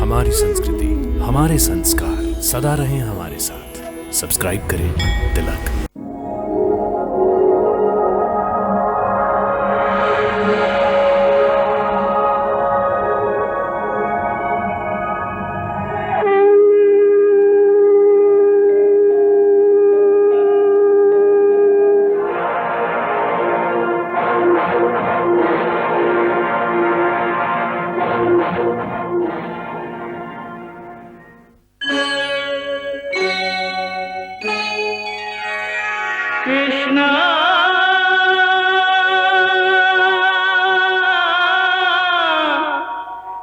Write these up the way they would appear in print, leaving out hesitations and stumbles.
हमारी संस्कृति, हमारे संस्कार सदा रहें हमारे साथ। सब्सक्राइब करें तिलक। कृष्णा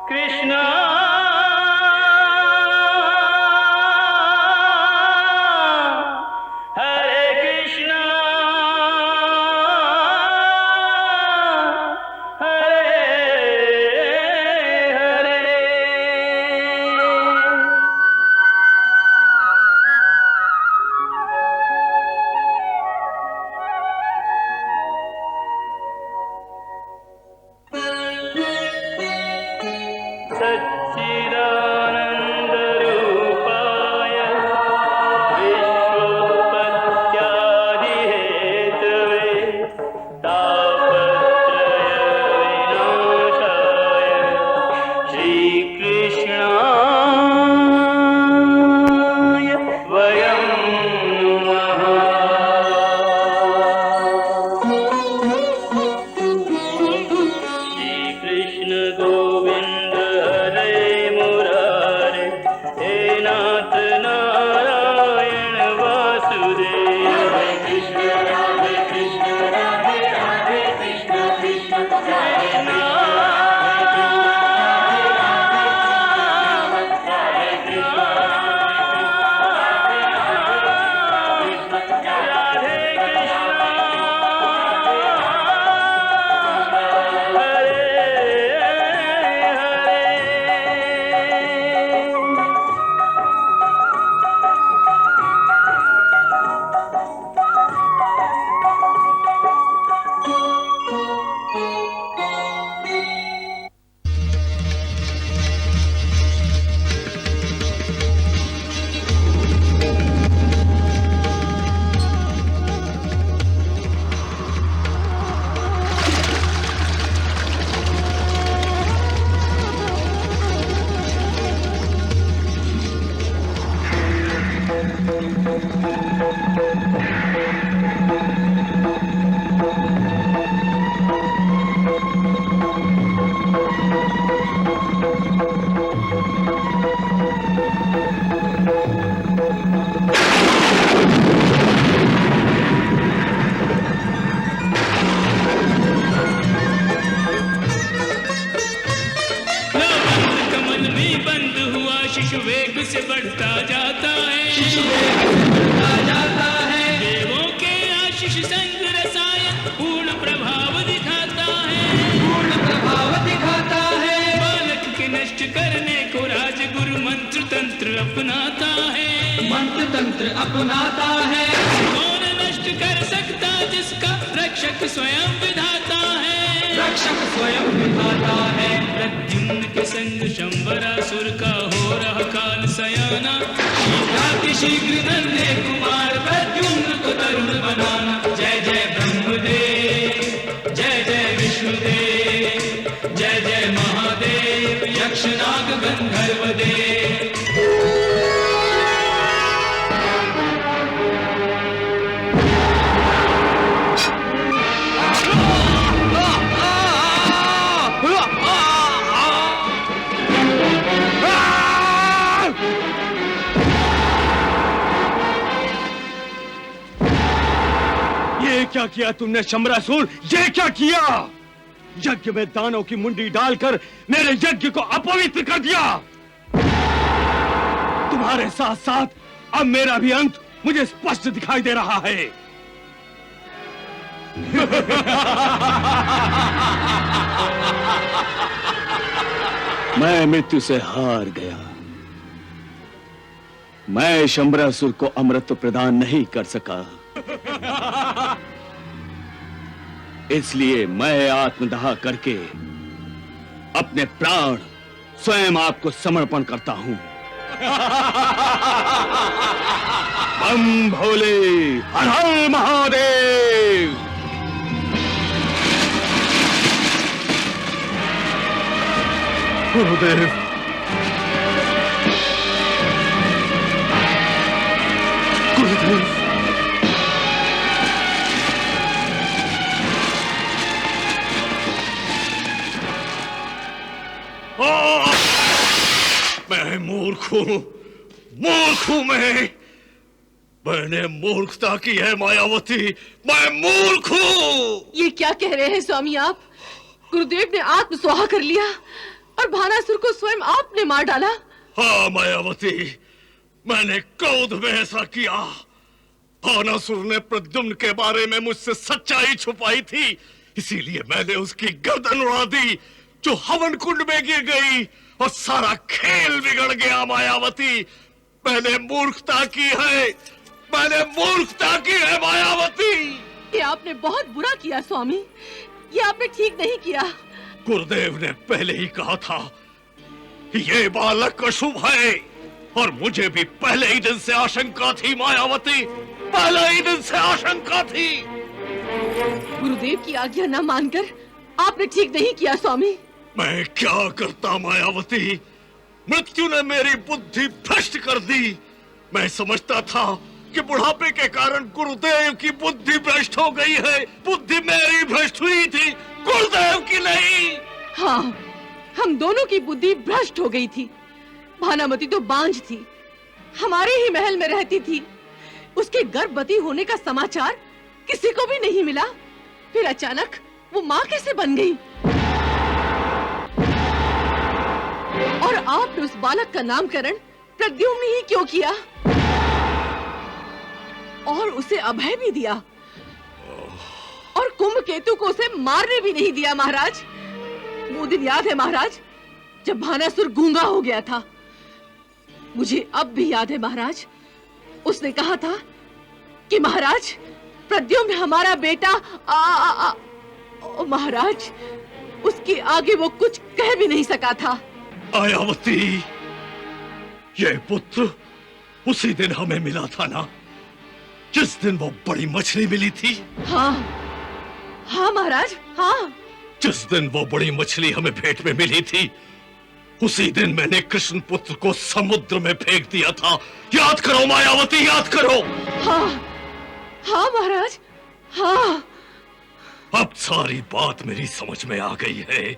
कृष्णा हरे कृष्णा हरे हरे। सच्चिदानन्दरूपाय विश्वोत्पत्त्यादिहेतवे तापत्रयविनाशाय श्रीकृष्णाय वयं नमः। श्रीकृष्ण गोविंद हरे मुरारे, हे नाथ नारायण वासुदेव। हरे कृष्ण राधे राधे कृष्ण कृष्ण कृष्ण कमल में बंद हुआ शिशु वेग से बढ़ता जाता है, शिशु वेग से बढ़ता जाता है। देवों के आशीष संग रसायन पूर्ण प्रभाव दिखाता है, पूर्ण प्रभाव दिखाता है। बालक के नष्ट करने को राजगुरु मंत्र तंत्र अपनाता है, मंत्र तंत्र अपनाता है। कौन नष्ट कर सकता जिसका रक्षक स्वयं विधाता है, रक्षक स्वयं विधाता है। प्रद्युम्न के संग शंबरासुर का हो रहा काल सयाना, शीघ्र नन्हे कुमार प्रद्युम्न को तरुण बनाना। जय जय ब्रह्मदेव, जय जय विष्णुदेव, जय जय महादेव, यक्षनाग गंधर्व देव। ये क्या किया तुमने शंबरासुर? ये क्या किया? यज्ञ में दानों की मुंडी डालकर मेरे यज्ञ को अपवित्र कर दिया। तुम्हारे साथ साथ अब मेरा भी अंत मुझे स्पष्ट दिखाई दे रहा है। मैं मृत्यु से हार गया। मैं शंबरासुर को अमृत प्रदान नहीं कर सका, इसलिए मैं आत्मदाह करके अपने प्राण स्वयं आपको समर्पण करता हूं। बम भोले, हर हर महादेव। गुरुदेव, गुरुदेव, मैं मूर्ख हूं, मूर्ख हूं मैंने मूर्खता की है मायावती, मैं मूर्ख हूं। ये क्या कह रहे हैं स्वामी आप? गुरुदेव ने आत्मस्वाहा कर लिया और भानासुर को स्वयं आपने मार डाला। हाँ मायावती, मैंने क्रोध में ऐसा किया। भानासुर ने प्रद्युम्न के बारे में मुझसे सच्चाई छुपाई थी, इसीलिए मैंने उसकी गर्दन उड़ा दी जो हवन कुंड में गिर गई और सारा खेल बिगड़ गया। मायावती, मैंने मूर्खता की है, मैंने मूर्खता की है मायावती। ये आपने बहुत बुरा किया स्वामी, ये आपने ठीक नहीं किया। गुरुदेव ने पहले ही कहा था कि ये बालक अशुभ है और मुझे भी पहले ही दिन से आशंका थी मायावती, पहले ही दिन से आशंका थी। गुरुदेव की आज्ञा न मानकर आपने ठीक नहीं किया स्वामी। मैं क्या करता मायावती, मृत्यु ने मेरी बुद्धि भ्रष्ट कर दी। मैं समझता था कि बुढ़ापे के कारण गुरुदेव की बुद्धि भ्रष्ट हो गई है, बुद्धि मेरी भ्रष्ट हुई थी, गुरुदेव की नहीं। हाँ, हम दोनों की बुद्धि भ्रष्ट हो गई थी। भानामती तो बांझ थी, हमारे ही महल में रहती थी। उसके गर्भवती होने का समाचार किसी को भी नहीं मिला। फिर अचानक वो माँ कैसे बन गई? और आपने उस बालक का नामकरण प्रद्युम्न ही क्यों किया और उसे अभय भी दिया और कुंभकेतु को उसे मारने भी नहीं दिया? महाराज, वो दिन याद है महाराज जब भानासुर गूंगा हो गया था? मुझे अब भी याद है महाराज, उसने कहा था कि महाराज प्रद्युम्न हमारा बेटा महाराज, उसके आगे वो कुछ कह भी नहीं सका था। मायावती, ये पुत्र उसी दिन हमें मिला था ना, जिस दिन वो बड़ी मछली मिली थी? हाँ हाँ महाराज, हाँ। जिस दिन वो बड़ी मछली हमें भेंट में मिली थी, उसी दिन मैंने कृष्ण पुत्र को समुद्र में फेंक दिया था। याद करो मायावती, याद करो। हाँ हाँ महाराज, हाँ। अब सारी बात मेरी समझ में आ गई है।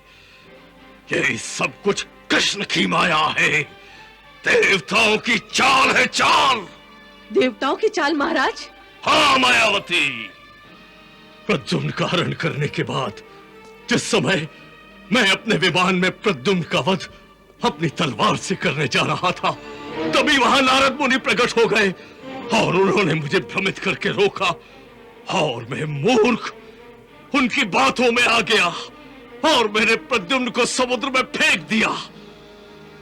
ये सब कुछ कृष्ण की माया है, देवताओं की चाल है, चाल। देवताओं की चाल महाराज? हाँ मायावती, प्रद्युम्न का हरण करने के बाद जिस समय मैं अपने विमान में प्रद्युम्न का वध अपनी तलवार से करने जा रहा था, तभी वहां नारद मुनि प्रकट हो गए और उन्होंने मुझे भ्रमित करके रोका और मैं मूर्ख उनकी बातों में आ गया और मैंने प्रद्युम्न को समुद्र में फेंक दिया।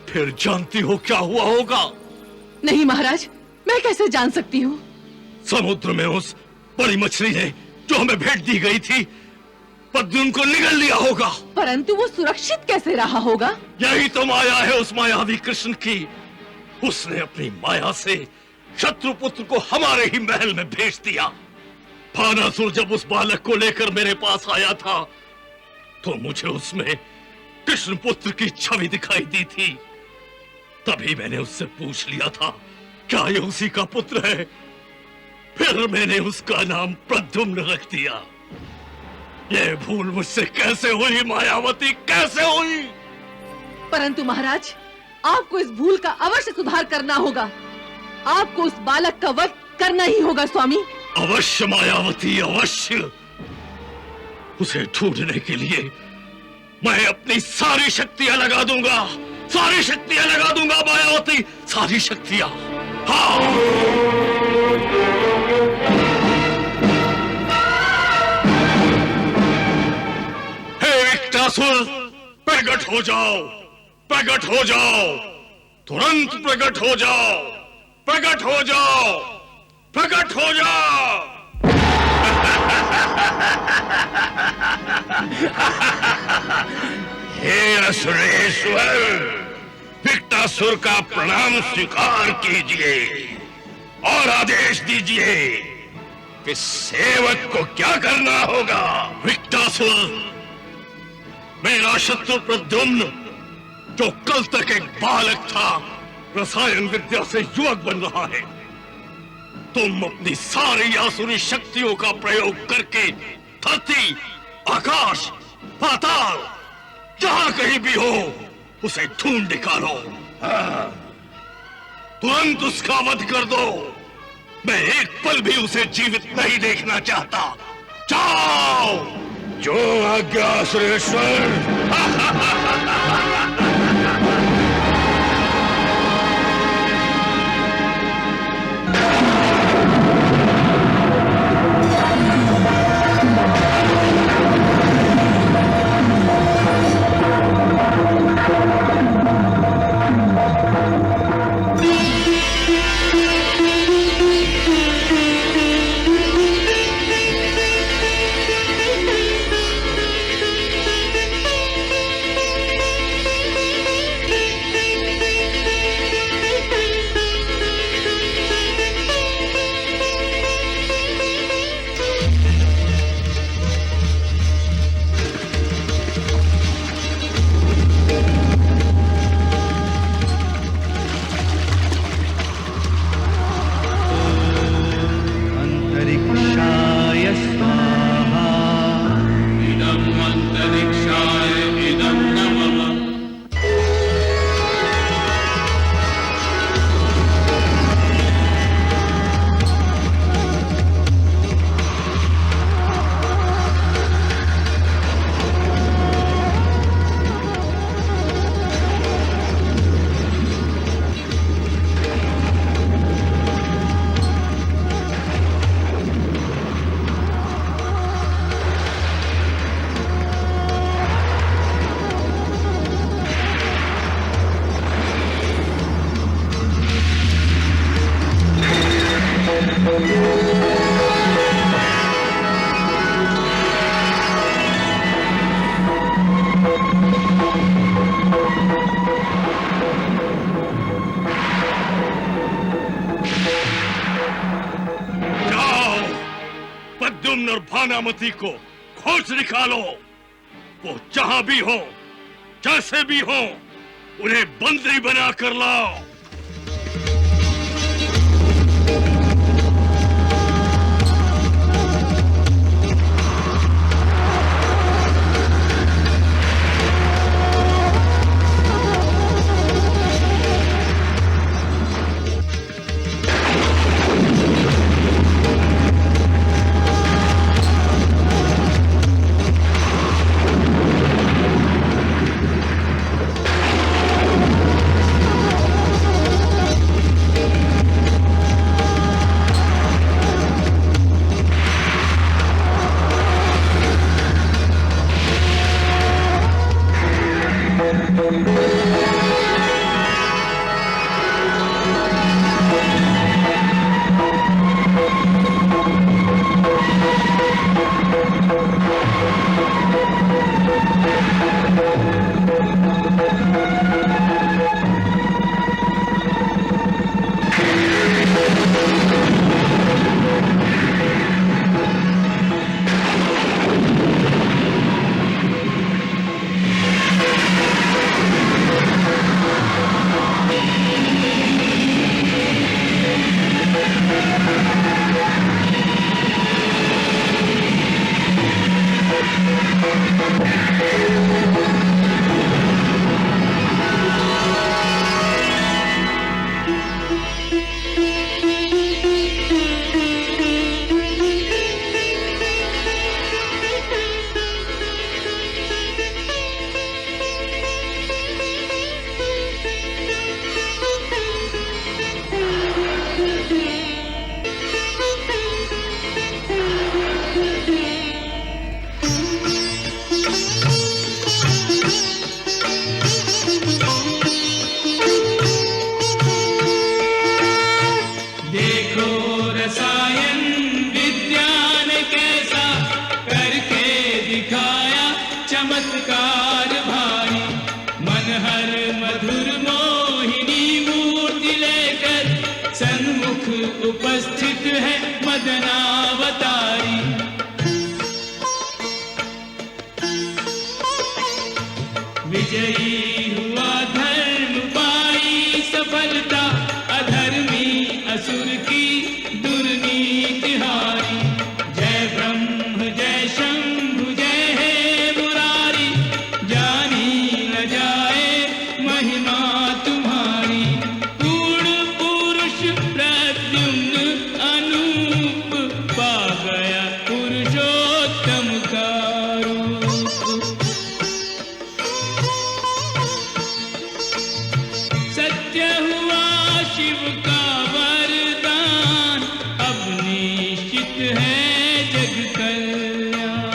फिर जानती हो क्या हुआ होगा? नहीं महाराज, मैं कैसे जान सकती हूँ? समुद्र में उस बड़ी मछली ने जो हमें भेंट दी गई थी, प्रद्युम्न को निगल लिया होगा। परंतु वो सुरक्षित कैसे रहा होगा? यही तो माया है उस मायावी कृष्ण की। उसने अपनी माया से शत्रु पुत्र को हमारे ही महल में भेज दिया। भानासुर जब उस बालक को लेकर मेरे पास आया था तो मुझे उसमें कृष्ण पुत्र की छवि दिखाई दी थी। तभी मैंने उससे पूछ लिया था क्या ये उसी का पुत्र है। फिर मैंने उसका नाम प्रद्युम्न रख दिया। ये भूल मुझसे कैसे हुई मायावती, कैसे हुई? परंतु महाराज, आपको इस भूल का अवश्य सुधार करना होगा। आपको उस बालक का वध करना ही होगा स्वामी। अवश्य मायावती, अवश्य। उसे ढूंढने के लिए मैं अपनी सारी शक्तियां लगा दूंगा, सारी शक्तियां लगा दूंगा मायावती, सारी शक्तियां। हाँ। हे विकटासुर, प्रकट हो जाओ, प्रकट हो जाओ, तुरंत प्रकट हो जाओ, प्रकट हो जाओ, प्रकट हो जाओ। हे असुरेश्वर, विकटासुर का प्रणाम स्वीकार कीजिए और आदेश दीजिए कि सेवक को क्या करना होगा। विकटासुर, मेरा शत्रु प्रद्युम्न, जो कल तक एक बालक था, रसायन विद्या से युवक बन रहा है। तुम अपनी सारी आसुरी शक्तियों का प्रयोग करके धरती, आकाश, पाताल, जहां कहीं भी हो उसे ढूंढ निकालो। तुरंत उसका वध कर दो। मैं एक पल भी उसे जीवित नहीं देखना चाहता। जाओ। जो आज्ञा सुरेश्वर। और भानामती को खोज निकालो। वो जहां भी हो, जैसे भी हो, उन्हें बंदी बना कर लाओ। उपस्थित है मदनावतारी। विजयी हुआ धर्म पाई सफलता, अधर्मी असुर की दुर्नीति हारी। जय ब्रह्म जय शंभु जय हे मुरारी, जानी न जाए महिमा तुम्हारी। पूर्ण पुरुष प्रद्युम्न अनूप, पा गया पुरुषोत्तम का रूप। सत्य हुआ शिव का वरदान, अब निश्चित है जग कल्याण।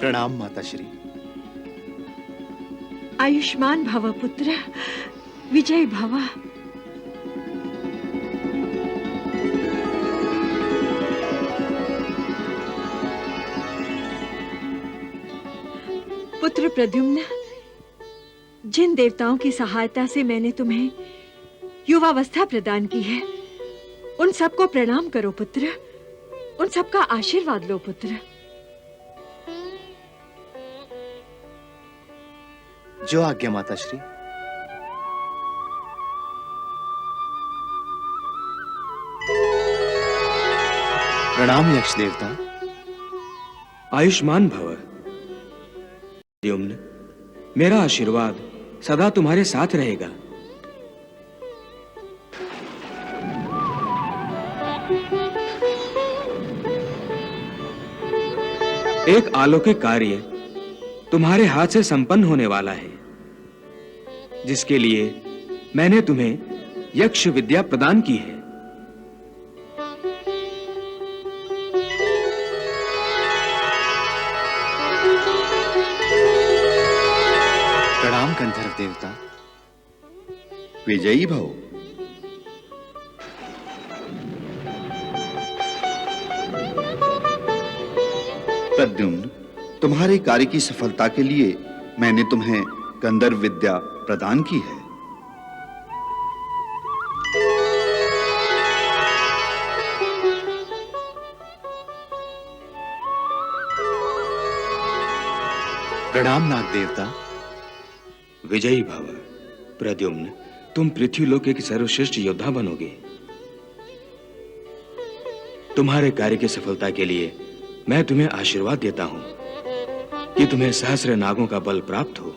प्रणाम माता श्री। आयुष्मान भव पुत्र, विजय भव। पुत्र प्रद्युम्न, जिन देवताओं की सहायता से मैंने तुम्हें युवावस्था प्रदान की है, उन सबको प्रणाम करो पुत्र, उन सबका आशीर्वाद लो पुत्र। जो आज्ञा माता श्री। प्रणाम यक्ष देवता। आयुष्मान भव। प्रद्युम्न, मेरा आशीर्वाद सदा तुम्हारे साथ रहेगा। एक अलौकिक कार्य तुम्हारे हाथ से संपन्न होने वाला है, जिसके लिए मैंने तुम्हें यक्ष विद्या प्रदान की है। प्रणाम गंधर्व देवता। विजयी भव। प्रद्युम्न, तुम्हारे कार्य की सफलता के लिए मैंने तुम्हें गंधर्व विद्या प्रदान की है। प्रणाम नाग देवता। विजयी भव। प्रद्युम्न, तुम पृथ्वीलोक के सर्वश्रेष्ठ योद्धा बनोगे। तुम्हारे कार्य की सफलता के लिए मैं तुम्हें आशीर्वाद देता हूं कि तुम्हें सहस्र नागों का बल प्राप्त हो।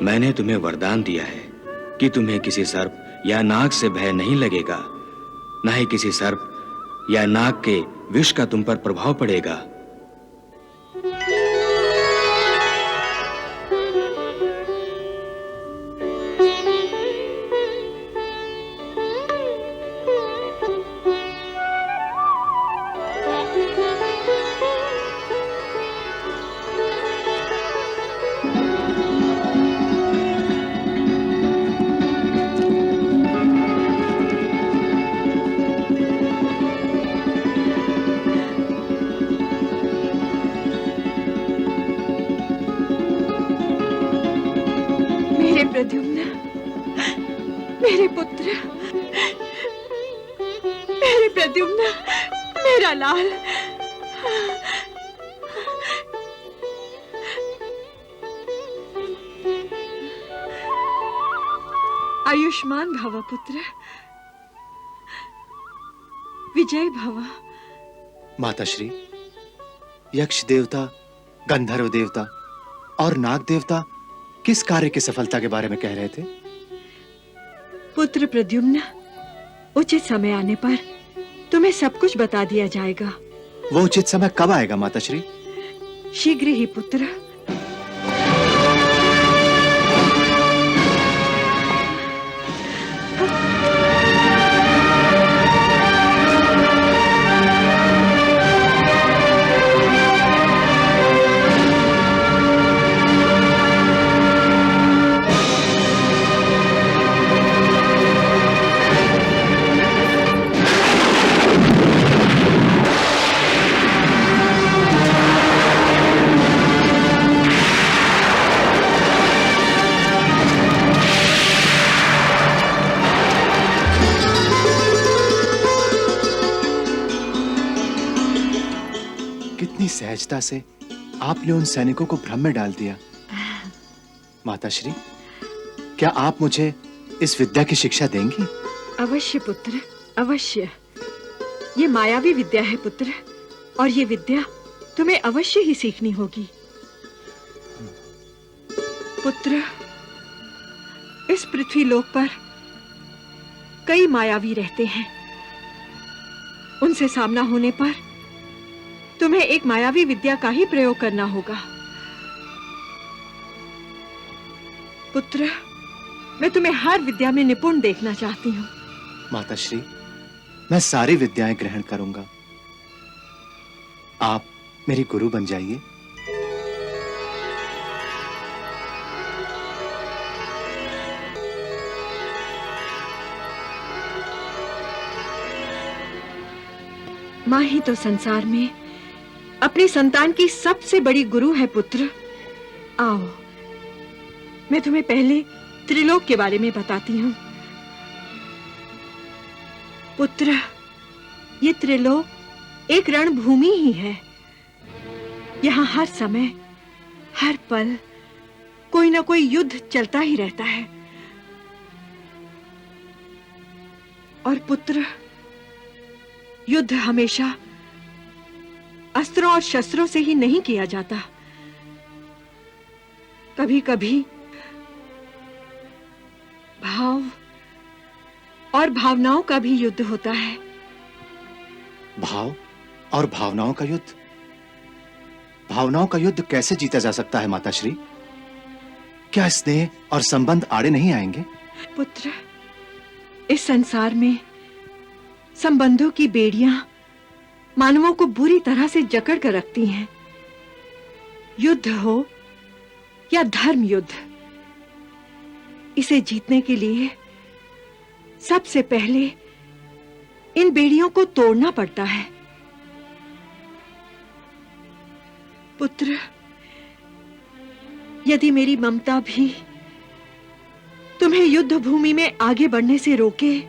मैंने तुम्हें वरदान दिया है कि तुम्हें किसी सर्प या नाग से भय नहीं लगेगा, न ही किसी सर्प या नाग के विष का तुम पर प्रभाव पड़ेगा। प्रद्युम्न, मेरे पुत्र, मेरे प्रद्युम्न, मेरा लाल। आयुष्मान भव पुत्र, विजय भव। माताश्री, यक्ष देवता, गंधर्व देवता और नाग देवता किस कार्य की सफलता के बारे में कह रहे थे? पुत्र प्रद्युम्न, उचित समय आने पर तुम्हें सब कुछ बता दिया जाएगा। वो उचित समय कब आएगा माताश्री? शीघ्र ही पुत्र। कितनी सहजता से आपने उन सैनिकों को भ्रम में डाल दिया। माताश्री, क्या आप मुझे इस विद्या की शिक्षा देंगी? अवश्य पुत्र, अवश्य। ये मायावी विद्या है पुत्र, और ये विद्या तुम्हें अवश्य ही सीखनी होगी। पुत्र, इस पृथ्वी लोक पर कई मायावी रहते हैं। उनसे सामना होने पर तुम्हें एक मायावी विद्या का ही प्रयोग करना होगा। पुत्र, मैं तुम्हें हर विद्या में निपुण देखना चाहती हूँ। माताश्री, मैं सारी विद्याएं ग्रहण करूंगा। आप मेरी गुरु बन जाइए। माँ ही तो संसार में अपनी संतान की सबसे बड़ी गुरु है पुत्र। आओ, मैं तुम्हें पहले त्रिलोक के बारे में बताती हूँ। पुत्र, ये त्रिलोक एक रणभूमि ही है। यहाँ हर समय, हर पल कोई ना कोई युद्ध चलता ही रहता है। और पुत्र, युद्ध हमेशा अस्त्रों और शस्त्रों से ही नहीं किया जाता। कभी-कभी भाव और भावनाओं का भी युद्ध होता है। भाव और भावनाओं का युद्ध? भावनाओं का युद्ध कैसे जीता जा सकता है माताश्री? क्या स्नेह और संबंध आड़े नहीं आएंगे? पुत्र, इस संसार में संबंधों की बेड़ियां मानवों को बुरी तरह से जकड़ कर रखती हैं। युद्ध हो या धर्म युद्ध, इसे जीतने के लिए सबसे पहले इन बेड़ियों को तोड़ना पड़ता है। पुत्र, यदि मेरी ममता भी तुम्हें युद्ध भूमि में आगे बढ़ने से रोके,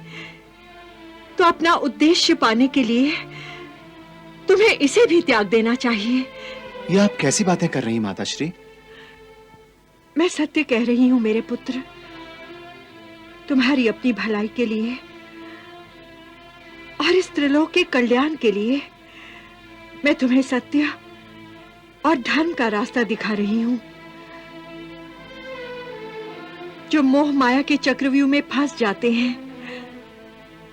तो अपना उद्देश्य पाने के लिए तुम्हें इसे भी त्याग देना चाहिए। ये आप कैसी बातें कर रही माताश्री? मैं सत्य कह रही हूं मेरे पुत्र। तुम्हारी अपनी भलाई के लिए और इस त्रिलोक के कल्याण के लिए मैं तुम्हें सत्य और धर्म का रास्ता दिखा रही हूं। जो मोह माया के चक्रव्यूह में फंस जाते हैं,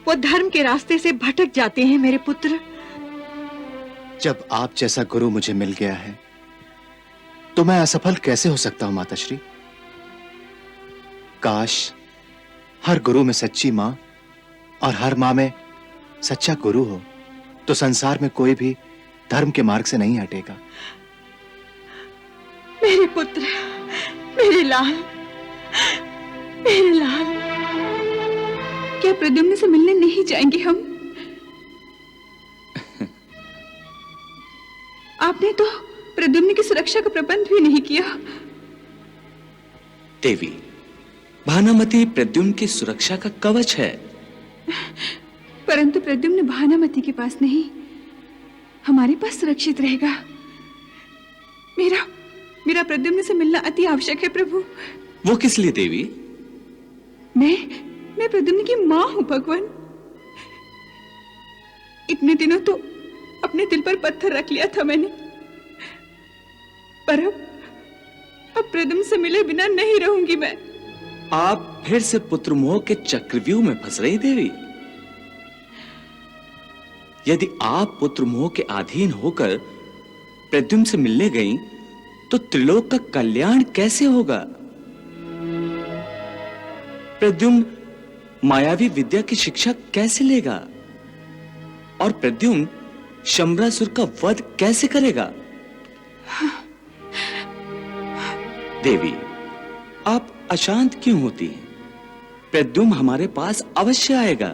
वो धर्म के रास्ते से भटक जाते हैं मेरे पुत्र। जब आप जैसा गुरु मुझे मिल गया है, तो मैं असफल कैसे हो सकता हूं माताश्री? काश हर गुरु में सच्ची मां और हर मां में सच्चा गुरु हो, तो संसार में कोई भी धर्म के मार्ग से नहीं हटेगा। मेरे पुत्र, मेरे लाल, मेरे लाल। क्या प्रद्युम्न से मिलने नहीं जाएंगे हम? आपने तो प्रद्युम्न की सुरक्षा का प्रबंध भी नहीं किया। देवी, भानुमति प्रद्युम्न की सुरक्षा का कवच है। परंतु प्रद्युम्न भानुमति के पास नहीं, हमारे पास सुरक्षित रहेगा। मेरा प्रद्युम्न से मिलना अति आवश्यक है प्रभु। वो किस लिए देवी? मैं प्रद्युम्न की मां हूं भगवान। इतने दिनों तो अपने दिल पर पत्थर रख लिया था मैंने, पर अब प्रद्युम्न से मिले बिना नहीं रहूंगी मैं। आप फिर से पुत्र मोह के चक्रव्यूह में फंस रही देवी। यदि आप पुत्र मोह के अधीन होकर प्रद्युम्न से मिलने गईं, तो त्रिलोक का कल्याण कैसे होगा? प्रद्युम्न मायावी विद्या की शिक्षा कैसे लेगा? और प्रद्युम्न शंबरासुर का वध कैसे करेगा? देवी, आप अशांत क्यों होती हैं? प्रद्युम्न हमारे पास अवश्य आएगा।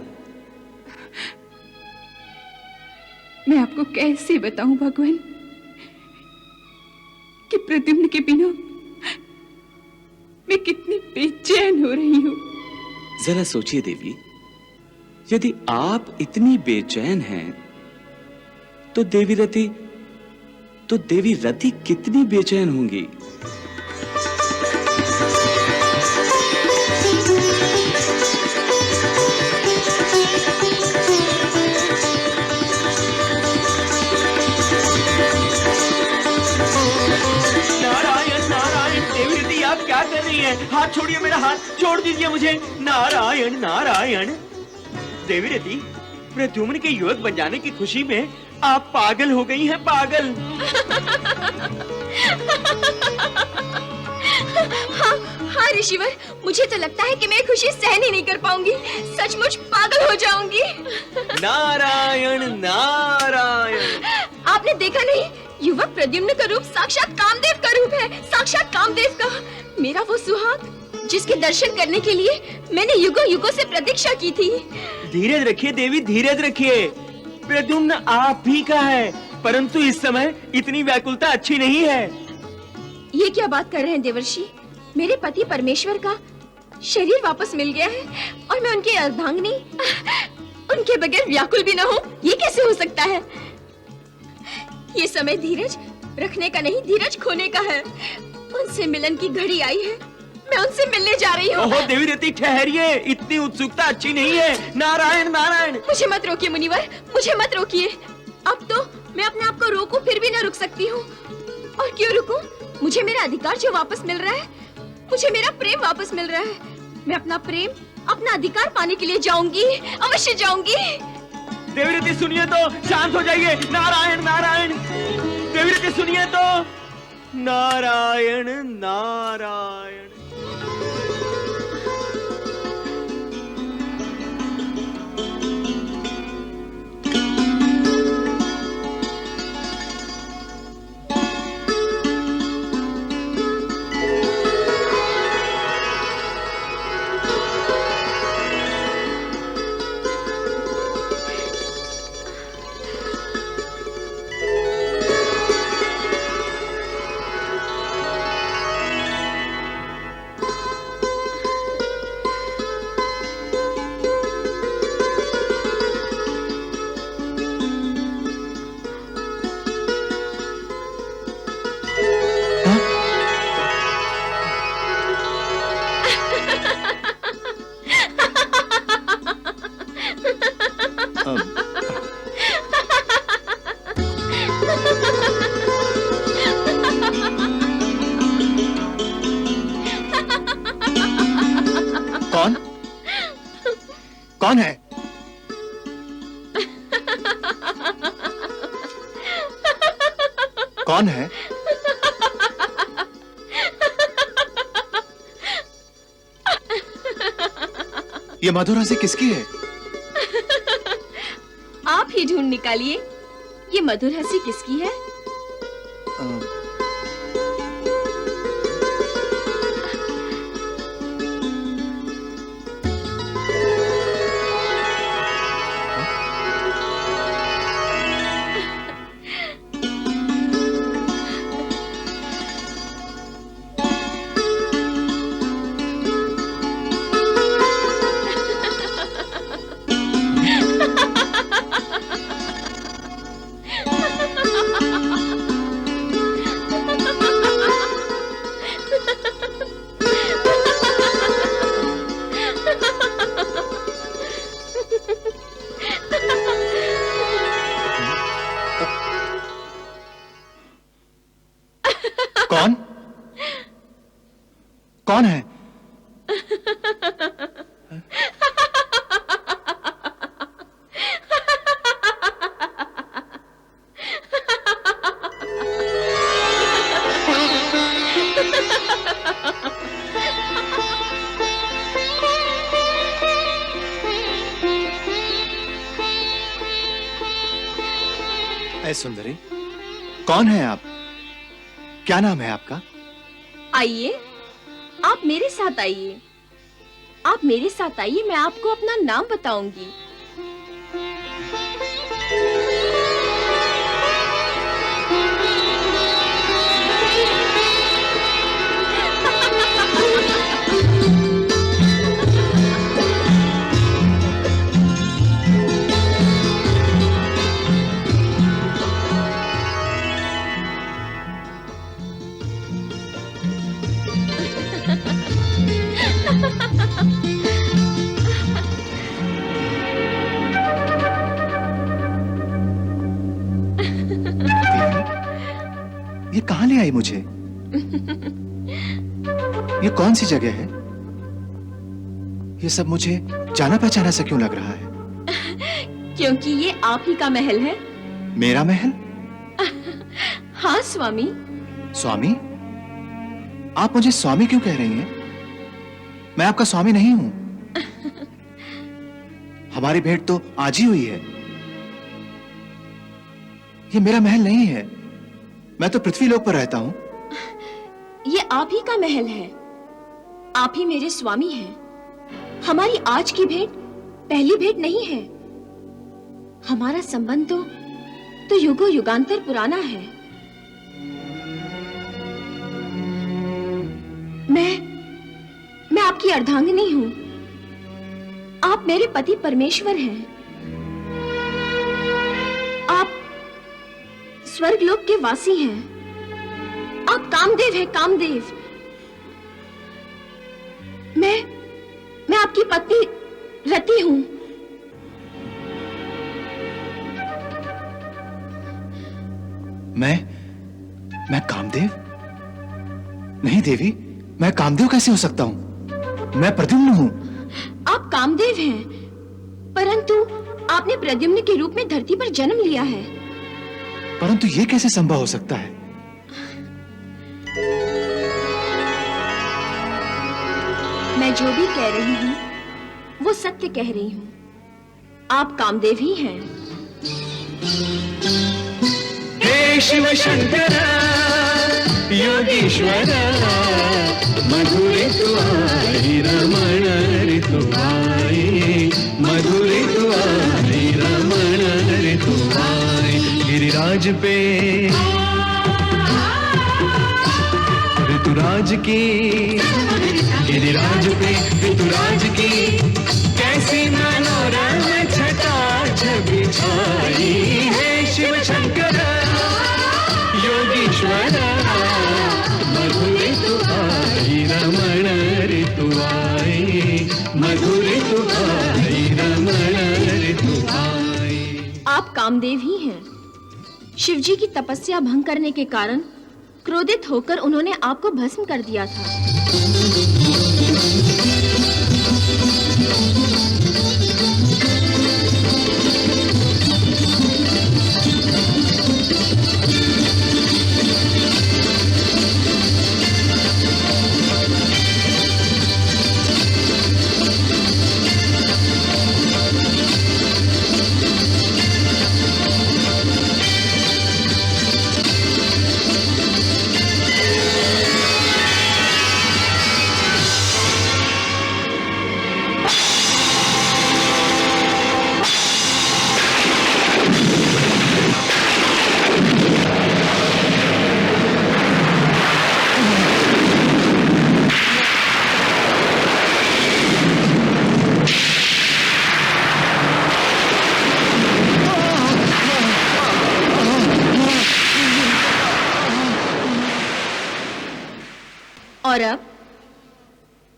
मैं आपको कैसे बताऊं भगवान कि प्रद्युम्न के बिना मैं कितनी बेचैन हो रही हूं। जरा सोचिए देवी, यदि आप इतनी बेचैन हैं, तो देवी रति कितनी बेचैन होंगी? क्या कर रही हैं? हाथ छोड़िए मेरा हाथ, छोड़ दीजिए मुझे। नारायण नारायण। देवी रति, प्रद्युम्न के युवक बन जाने की खुशी में आप पागल हो गई हैं, पागल। हाँ ऋषिवर, मुझे तो लगता है कि मैं खुशी सहन ही नहीं कर पाऊंगी, सचमुच पागल हो जाऊंगी। नारायण नारायण। आपने देखा नहीं, युवक प्रद्युम्न का रूप साक्षात कामदेव का रूप है, साक्षात कामदेव का। मेरा वो सुहाग जिसके दर्शन करने के लिए मैंने युगों युगों से प्रतीक्षा की थी। धीरज रखिए देवी, धीरज रखिए। प्रद्युम्न आप भी का है, परंतु इस समय इतनी व्याकुलता अच्छी नहीं है। ये क्या बात कर रहे हैं देवर्षि? मेरे पति परमेश्वर का शरीर वापस मिल गया है और मैं उनकी अर्धांगिनी, उनके बगैर व्याकुल भी न हूँ, ये कैसे हो सकता है? ये समय धीरज रखने का नहीं, धीरज खोने का है। उनसे मिलन की घड़ी आई है, मैं उनसे मिलने जा रही हूँ। ओहो देवी रति, ठहरिए, इतनी उत्सुकता अच्छी नहीं है। नारायण नारायण। मुझे मत रोकिए मुनिवर, मुझे मत रोकिए। अब तो मैं अपने आप को रोकूं फिर भी न रुक सकती हूँ। और क्यों रुकूं? मुझे मेरा अधिकार जो वापस मिल रहा है, मुझे मेरा प्रेम वापस मिल रहा है। मैं अपना प्रेम, अपना अधिकार पाने के लिए जाऊंगी, अवश्य जाऊंगी। देवी रति सुनिए तो, शांत हो जाइए। नारायण नारायण। देवी रति सुनिए तो। नारायण नारायण। कौन है? कौन है? ये मधुर हंसी किसकी है? आप ही ढूंढ निकालिए, ये मधुर हंसी किसकी है? कौन है? ऐ सुंदरी, कौन है आप? क्या नाम है आपका? आइए, आप मेरे साथ आइए। आप मेरे साथ आइए, मैं आपको अपना नाम बताऊंगी। ये कहां ले आई मुझे? ये कौन सी जगह है? ये सब मुझे जाना पहचाना सा क्यों लग रहा है? क्योंकि ये आप ही का महल है। मेरा महल? हाँ स्वामी। स्वामी? आप मुझे स्वामी क्यों कह रही हैं? मैं आपका स्वामी नहीं हूं। हमारी भेंट तो आज ही हुई है। ये मेरा महल नहीं है। मैं तो पृथ्वी लोक पर रहता हूं। ये आप ही का महल है। आप ही मेरे स्वामी हैं। हमारी आज की भेंट पहली भेंट नहीं है। हमारा संबंध तो युगों युगांतर पुराना है। मैं आपकी अर्धांगिनी हूं। आप मेरे पति परमेश्वर हैं। आप स्वर्गलोक के वासी हैं। आप कामदेव हैं, कामदेव। मैं आपकी पत्नी रति हूं। मैं कामदेव? नहीं देवी, मैं कामदेव कैसे हो सकता हूं? मैं प्रद्युम्न हूं। आप कामदेव हैं, परंतु आपने प्रद्युम्न के रूप में धरती पर जन्म लिया है। परंतु ये कैसे संभव हो सकता है? मैं जो भी कह रही हूँ वो सत्य कह रही हूँ। आप कामदेव ही हैं। हे शिव शंकर योगीश्वर मधुरे तू आई रमण रे तू आई, मधुरे तू आई रमण रे तू आई। गिरिराज पे ऋतुराज की, गिरिराज पे ऋतुराज की कैसी मनोरम छटा छवि छाई। हे शिव शंकर योगीश्वर मधुरे तू आई रमण रे तू आई, मधुरे तू आई रमण रे तू आई। आप कामदेव ही हैं। शिवजी की तपस्या भंग करने के कारण क्रोधित होकर उन्होंने आपको भस्म कर दिया था। और अब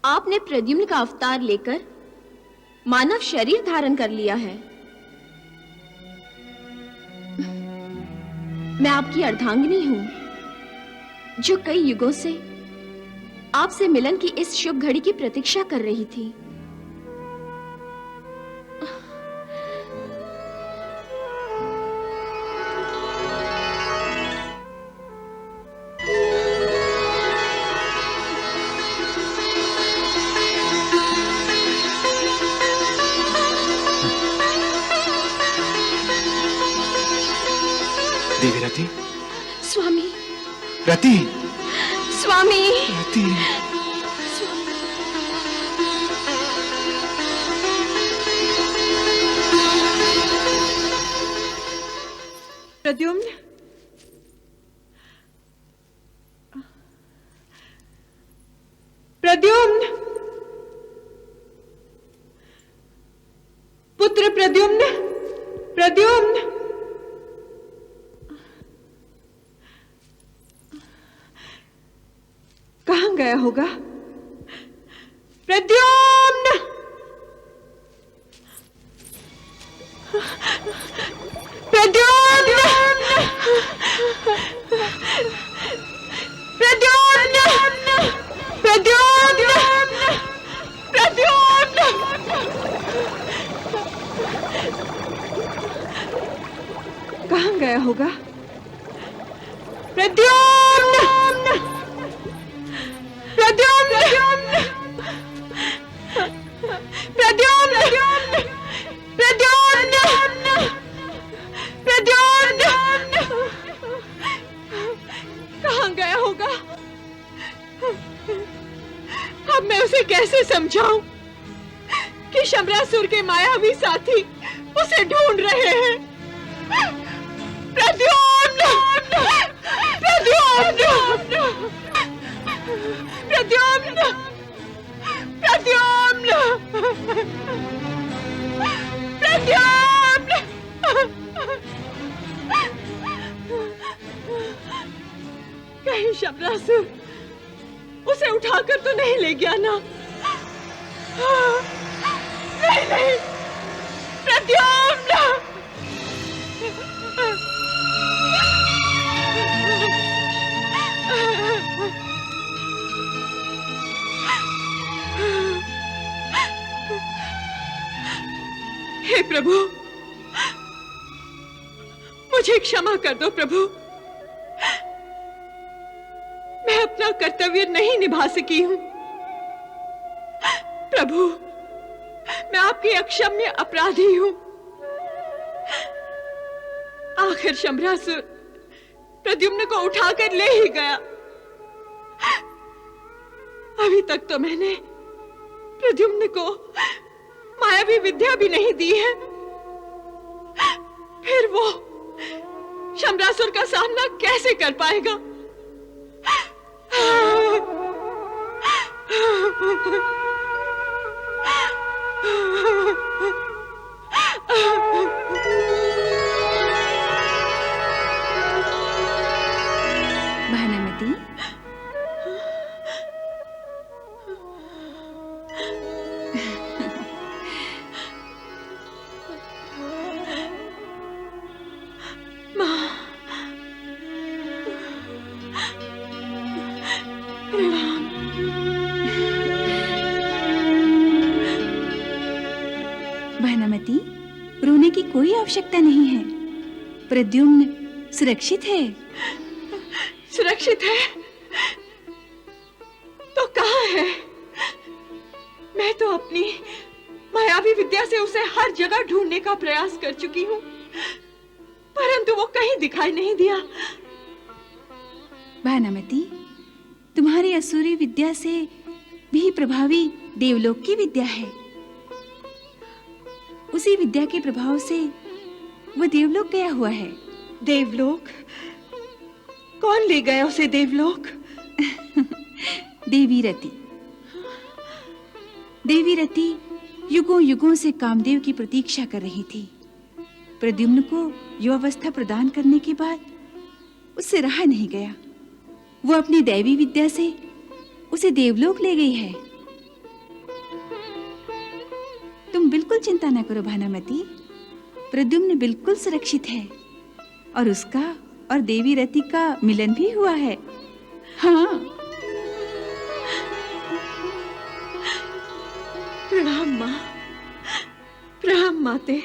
आपने प्रद्युम्न का अवतार लेकर मानव शरीर धारण कर लिया है। मैं आपकी अर्धांगिनी हूं, जो कई युगों से आपसे मिलन की इस शुभ घड़ी की प्रतीक्षा कर रही थी। देवी रति। स्वामी। रति। स्वामी। रति। प्रद्युम्न, प्रद्युम्न, पुत्र प्रद्युम्न, प्रद्युम्न। कहाँ गया होगा? प्रद्युम्न, प्रद्युम्न, प्रद्युम्न, प्रद्युम्न, प्रद्युम्न। कहाँ गया होगा? प्रद्युम्न, प्रद्युम्न, प्रद्युम्न, प्रद्युम्न, प्रद्युम्न। कहाँ गया होगा? अब मैं उसे कैसे समझाऊं कि शंबरासुर के मायावी साथी उसे ढूंढ रहे हैं? प्रद्युम्न, प्रद्युम्न, प्रद्युम्न, प्रद्युम्न, प्रद्युम्न। कहीं शंबरासुर उसे उठाकर तो नहीं ले गया ना? नहीं नहीं, प्रद्युम्न। हे प्रभु, मुझे क्षमा कर दो प्रभु। मैं अपना कर्तव्य नहीं निभा सकी हूं प्रभु। मैं आपकी अक्षम्य अपराधी हूं। आखिर शंबरासुर प्रद्युम्न को उठाकर ले ही गया। अभी तक तो मैंने प्रद्युम्न को मायावी विद्या भी नहीं दी है, फिर वो शंबरासुर का सामना कैसे कर पाएगा? भानुमति, भानुमति, रोने की कोई आवश्यकता नहीं है। प्रद्युम्न सुरक्षित है। सुरक्षित है तो कहाँ है? मैं तो अपनी मायावी विद्या से उसे हर जगह ढूंढने का प्रयास कर चुकी हूँ, परंतु वो कहीं दिखाई नहीं दिया। भानुमति, तुम्हारी असुरी विद्या से भी प्रभावी देवलोक की विद्या है। उसी विद्या के प्रभाव से वो देवलोक गया हुआ है। देवलोक? कौन ले गया उसे देवलोक? देवी रति। देवी रति युगों युगों से कामदेव की प्रतीक्षा कर रही थी। प्रद्युम्न को युवावस्था प्रदान करने के बाद उससे रहा नहीं गया। वो अपनी दैवी विद्या से उसे देवलोक ले गई है। तुम बिल्कुल चिंता न करो भानुमति, प्रद्युम्न बिल्कुल सुरक्षित है और उसका और देवी रति का मिलन भी हुआ है। हाँ। माते।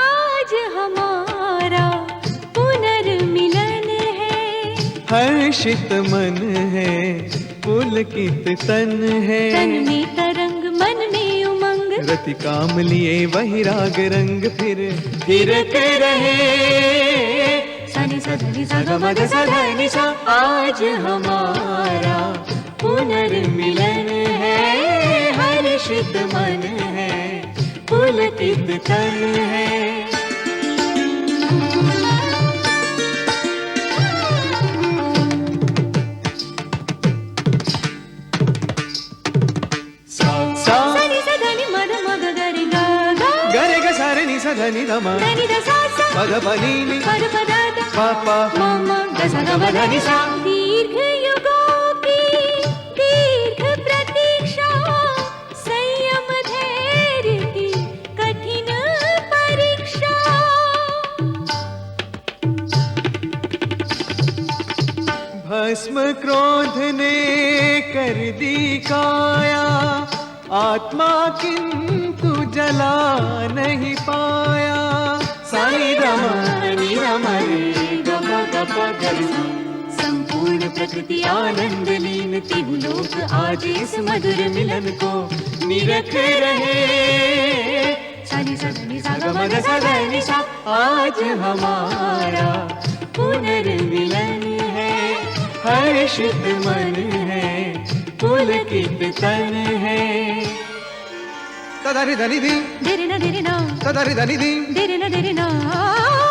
आज हमारा पुनर्मिलन है, हर्षित मन है, पुलकित तन है। तन में तरंग मन में उमंग, रति काम लिए वही राग रंग फिर रहे। सनि सधनि सगमग सधनि सा। आज हमारा पुनर्मिलन है, हर्षित मन है, पुलकित तन है। सनि सधनि मद मग गरि गा गा, गरे ग सारे नि सा धनि ध म धनि ध सा सा, पद प नि नि पद प द द, प प म म ग स ग म ध नि सा। दीर्घ युगों की दीर्घ प्रतीक्षा, संयम धैर्य की कठिन परीक्षा। भस्म क्रोध ने कर दी काया, आत्मा किंतु जला नहीं पाया। सानी रमणी रमरे गम गप गरसा, संपूर्ण प्रकृति आनंद लीन, तिहु लोक आज इस मधुर मिलन को निरख रहे। सनि सधनि सगमग सधनि सा। आज हमारा पुनर्मिलन है, हर्षित मन है, पुलकित तन है। तदरि धनि धी धीरे न धीरे ना, तदरि धनि धी धीरे ना,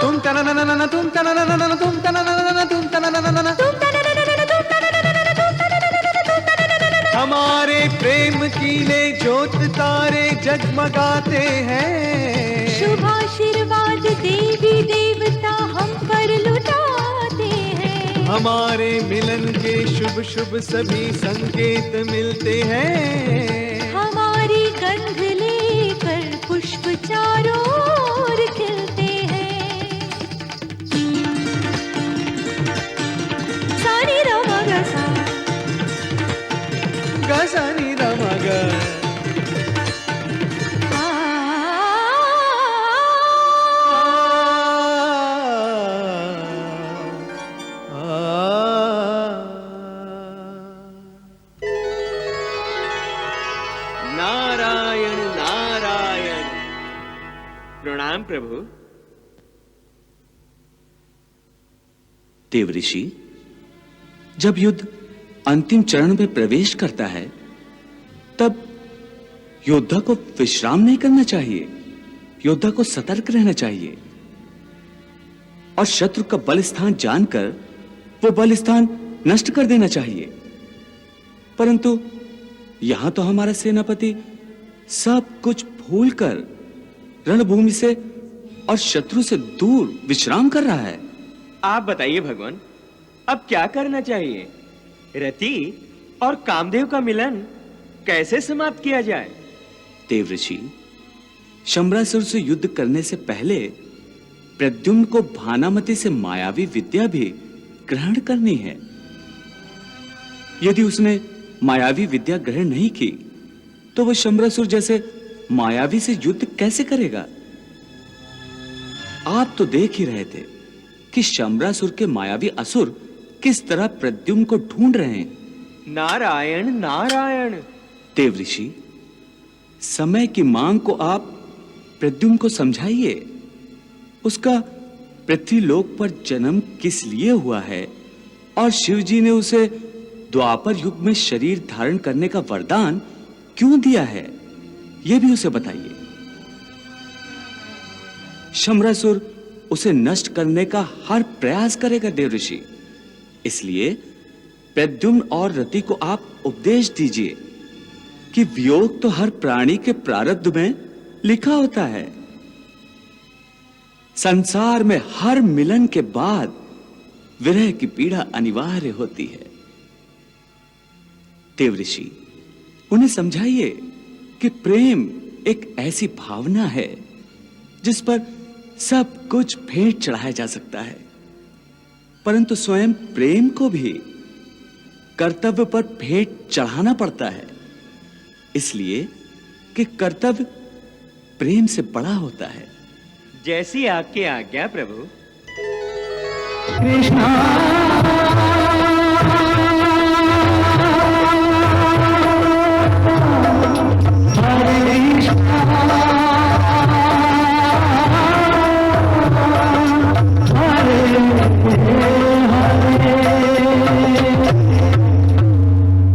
तुम तना ना ना ना तुम तना ना ना तुम तना ना ना तुम तना ना ना तुम तना ना ना ना, तुम तना ना ना ना, तुम तना ना ना ना, तुम तना ना ना ना। हमारे प्रेम कीले ज्योत तारे जगमगाते हैं। शुभ आशीर्वाद देवी देवता हम पर लुटाते हैं। हमारे मिलन के शुभ शुभ सभी संकेत मिलते हैं। हमारी गंध लेकर पुष्प चारों ओर खिलते हैं। सानी रमा गा सा, ग सा नि ध म ग। नारायण नारायण। प्रणाम प्रभु। देवऋषि, जब युद्ध अंतिम चरण में प्रवेश करता है, तब योद्धा को विश्राम नहीं करना चाहिए। योद्धा को सतर्क रहना चाहिए और शत्रु का बल स्थान जानकर वो बल स्थान नष्ट कर देना चाहिए। परंतु यहां तो हमारा सेनापति सब कुछ भूलकर रणभूमि से और शत्रु से दूर विश्राम कर रहा है। आप बताइए भगवान, अब क्या करना चाहिए? रति और कामदेव का मिलन कैसे समाप्त किया जाए? देवऋषि, शंबरासुर से युद्ध करने से पहले प्रद्युम्न को भानामति से मायावी विद्या भी ग्रहण करनी है। यदि उसने मायावी विद्या ग्रहण नहीं की, तो वह शंबरासुर जैसे मायावी से युद्ध कैसे करेगा? आप तो देख ही रहे थे कि शंबरासुर के मायावी असुर किस तरह प्रद्युम्न को ढूंढ रहे हैं। नारायण नारायण। देवऋषि, समय की मांग को आप प्रद्युम्न को समझाइए। उसका पृथ्वीलोक पर जन्म किस लिए हुआ है और शिवजी ने उसे द्वापर युग में शरीर धारण करने का वरदान क्यों दिया है, यह भी उसे बताइए। शम्रासुर उसे नष्ट करने का हर प्रयास करेगा देवऋषि। इसलिए प्रद्युम्न और रति को आप उपदेश दीजिए कि वियोग तो हर प्राणी के प्रारब्ध में लिखा होता है। संसार में हर मिलन के बाद विरह की पीड़ा अनिवार्य होती है। देवऋषि, उन्हें समझाइए कि प्रेम एक ऐसी भावना है जिस पर सब कुछ भेंट चढ़ाया जा सकता है, परंतु स्वयं प्रेम को भी कर्तव्य पर भेंट चढ़ाना पड़ता है, इसलिए कि कर्तव्य प्रेम से बड़ा होता है। जैसी आपकी आज्ञा प्रभु। कृष्णा